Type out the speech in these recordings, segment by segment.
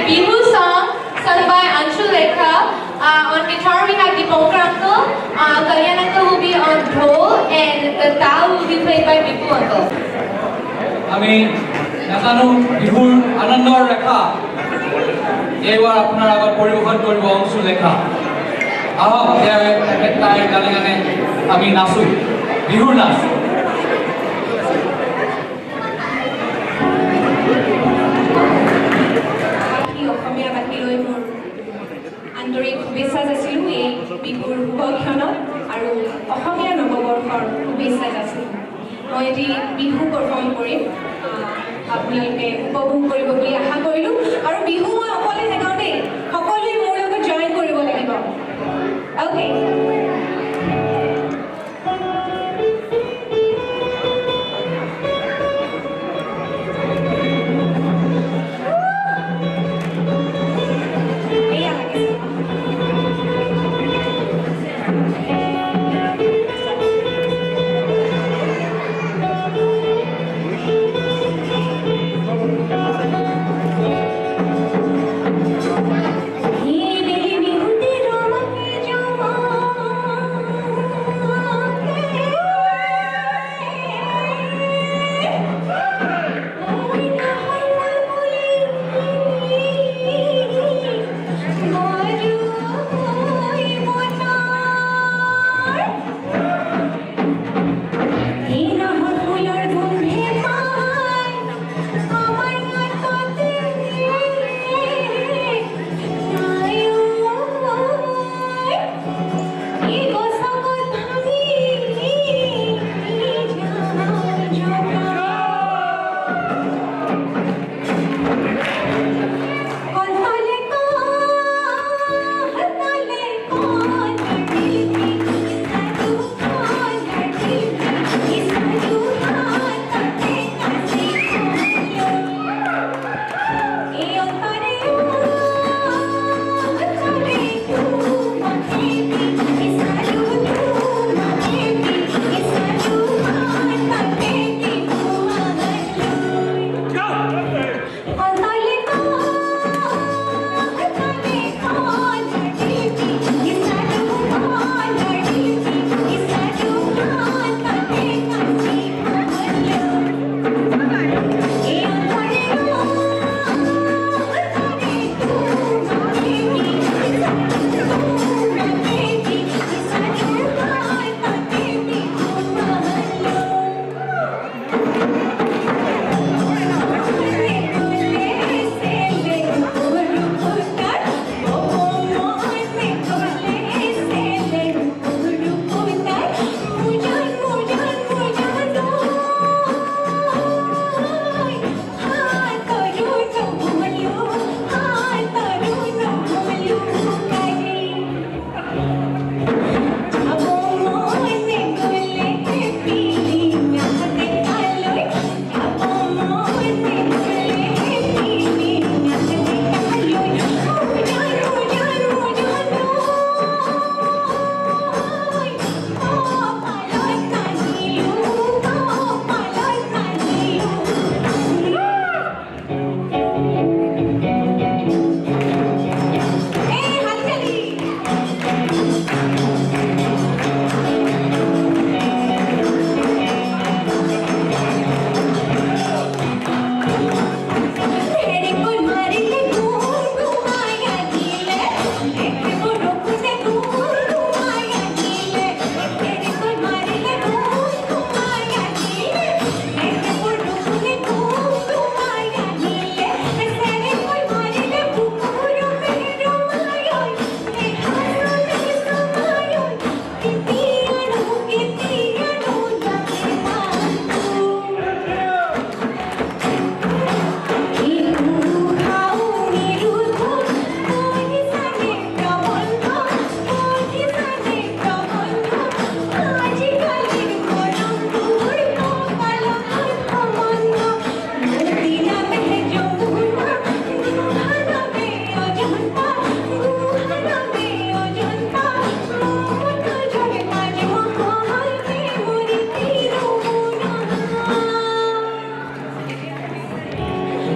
Bihu song sung by Anshu Lekha. On guitar we have Deepankar uncle. Kalyan uncle will be on dhol and the tal will be played by Bipu uncle. আমি নাজানো বিহুৰ আনন্দৰ ৰেখা এইবাৰ আপোনাৰ আগত পৰিৱেশন কৰিব অংশু লেখা আহক তাইৰ গানে গানে আমি নাচো বিহুৰ নাচ অসমীয়া বাসীলৈ মোৰ আন্তৰিক শুভেচ্ছা যাচিলোঁ এই বিহুৰ শুভক্ষণত আৰু অসমীয়া নৱবৰ্ষৰ শুভেচ্ছা যাচিলোঁ মই এটি বিহু পাৰফৰ্ম কৰিম আপোনালোকে উপভোগ কৰিব বুলি আশা কৰিলোঁ আৰু বিহু মই অকলে নাগাওঁ দেই সকলোৱে মোৰ লগত জইন কৰিব লাগিব অ'কে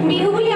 বিহু বুলি